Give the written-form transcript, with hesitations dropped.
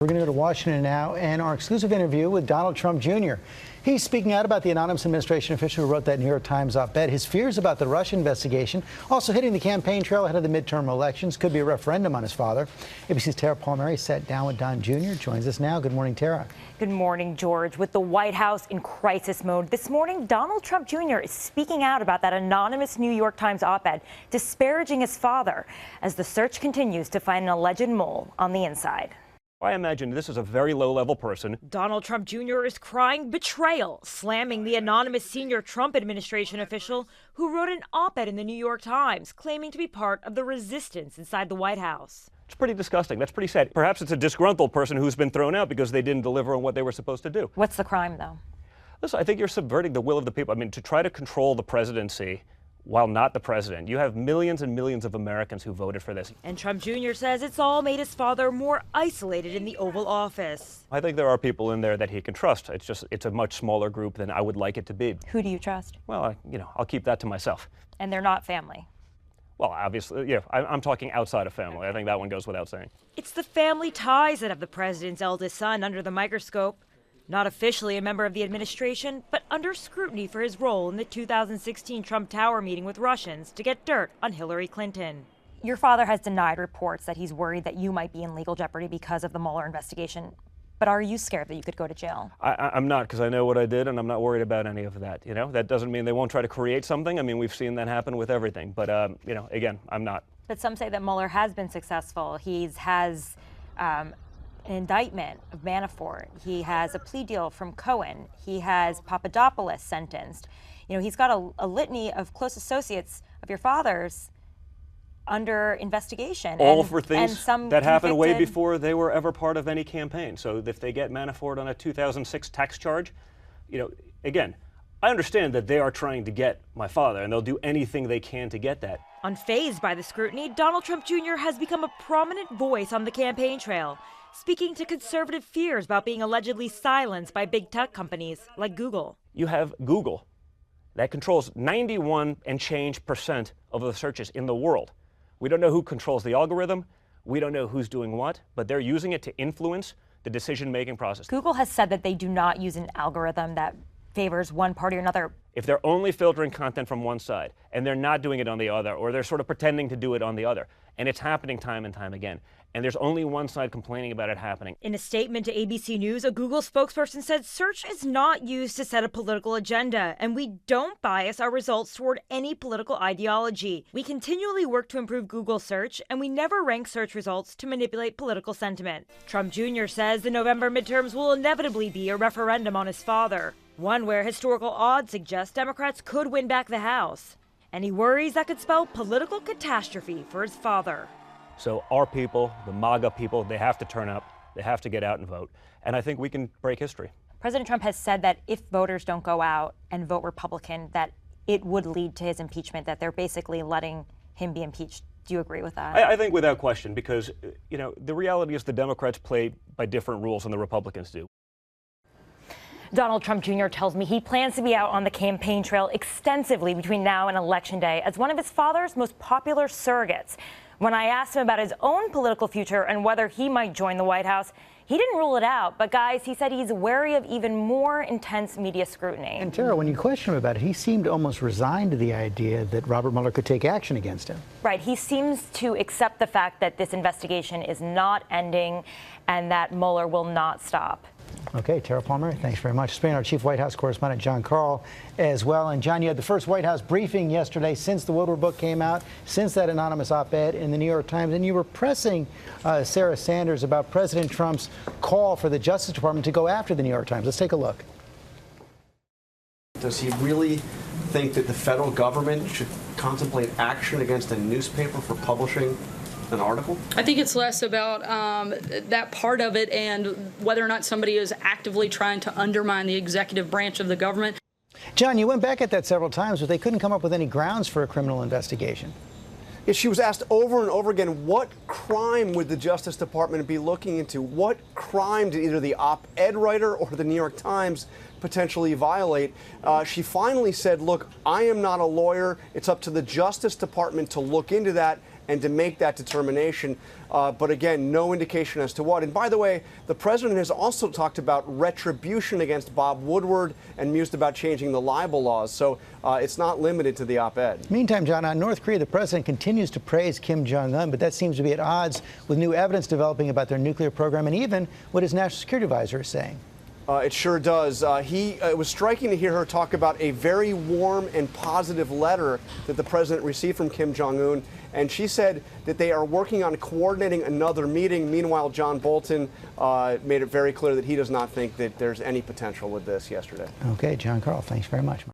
We're going to go to Washington now and our exclusive interview with Donald Trump Jr. He's speaking out about the anonymous administration official who wrote that New York Times op-ed, his fears about the Russia investigation, also hitting the campaign trail ahead of the midterm elections, could be a referendum on his father. ABC's Tara Palmieri sat down with Don Jr., joins us now. Good morning, Tara. Good morning, George. With the White House in crisis mode, this morning, Donald Trump Jr. is speaking out about that anonymous New York Times op-ed, disparaging his father as the search continues to find an alleged mole on the inside. I imagine this is a very low-level person. Donald Trump Jr. is crying betrayal, slamming the anonymous senior Trump administration official who wrote an op-ed in the New York Times, claiming to be part of the resistance inside the White House. It's pretty disgusting. That's pretty sad. Perhaps it's a disgruntled person who's been thrown out because they didn't deliver on what they were supposed to do. What's the crime, though? Listen, I think you're subverting the will of the people. I mean, to try to control the presidency while not the president. You have millions and millions of Americans who voted for this. And Trump Jr. says it's all made his father more isolated in the Oval Office. I think there are people in there that he can trust. It's a much smaller group than I would like it to be. Who do you trust? Well, I'll keep that to myself. And they're not family? Well, obviously, yeah, I'm talking outside of family. I think that one goes without saying. It's the family ties that have the president's eldest son under the microscope. Not officially a member of the administration, but under scrutiny for his role in the 2016 Trump Tower meeting with Russians to get dirt on Hillary Clinton. Your father has denied reports that he's worried that you might be in legal jeopardy because of the Mueller investigation. But are you scared that you could go to jail? I'm not, because I know what I did, and I'm not worried about any of that. You know, that doesn't mean they won't try to create something. I mean, we've seen that happen with everything. But, again, I'm not. But some say that Mueller has been successful. He has an indictment of Manafort. He has a plea deal from Cohen. He has Papadopoulos sentenced. You know, he's got a litany of close associates of your father's under investigation. All for things that happened way before they were ever part of any campaign. So if they get Manafort on a 2006 tax charge, again, I understand that they are trying to get my father, and they'll do anything they can to get that. Unfazed by the scrutiny, Donald Trump Jr. has become a prominent voice on the campaign trail, speaking to conservative fears about being allegedly silenced by big tech companies like Google. You have Google that controls 91% and change of the searches in the world. We don't know who controls the algorithm. We don't know who's doing what, but they're using it to influence the decision-making process. Google has said that they do not use an algorithm that favors one party or another. If they're only filtering content from one side and they're not doing it on the other, or they're sort of pretending to do it on the other, and it's happening time and time again, and there's only one side complaining about it happening. In a statement to ABC News, a Google spokesperson said search is not used to set a political agenda, and we don't bias our results toward any political ideology. We continually work to improve Google search, and we never rank search results to manipulate political sentiment. Trump Jr. says the November midterms will inevitably be a referendum on his father, one where historical odds suggest Democrats could win back the House. And he worries that could spell political catastrophe for his father. So our people, the MAGA people, they have to turn up, they have to get out and vote. And I think we can break history. President Trump has said that if voters don't go out and vote Republican, that it would lead to his impeachment, that they're basically letting him be impeached. Do you agree with that? I think without question, because, the reality is the Democrats play by different rules than the Republicans do. Donald Trump Jr. tells me he plans to be out on the campaign trail extensively between now and Election Day as one of his father's most popular surrogates. When I asked him about his own political future and whether he might join the White House, he didn't rule it out. But, guys, he said he's wary of even more intense media scrutiny. And, Tara, when you question him about it, he seemed almost resigned to the idea that Robert Mueller could take action against him. Right. He seems to accept the fact that this investigation is not ending and that Mueller will not stop. Okay, Tara Palmer, thanks very much. Spain, our chief White House correspondent, John Karl, as well. And, John, you had the first White House briefing yesterday since the Woodward book came out, since that anonymous op-ed in the New York Times, and you were pressing Sarah Sanders about President Trump's call for the Justice Department to go after the New York Times. Let's take a look. Does he really think that the federal government should contemplate action against a newspaper for publishing an article? I think it's less about that part of it and whether or not somebody is actively trying to undermine the executive branch of the government. John, you went back at that several times, but they couldn't come up with any grounds for a criminal investigation. Yes, she was asked over and over again, what crime would the Justice Department be looking into? What crime did either the op-ed writer or the New York Times potentially violate? She finally said, look, I am not a lawyer. It's up to the Justice Department to look into that and to make that determination. But again, no indication as to what. And by the way, the president has also talked about retribution against Bob Woodward and mused about changing the libel laws. So it's not limited to the op-ed. Meantime, John, on North Korea, the president continues to praise Kim Jong-un, but that seems to be at odds with new evidence developing about their nuclear program and even what his national security advisor is saying. It sure does. It was striking to hear her talk about a very warm and positive letter that the president received from Kim Jong-un, and she said that they are working on coordinating another meeting. Meanwhile, John Bolton made it very clear that he does not think that there's any potential with this yesterday. Okay, John Carl, thanks very much.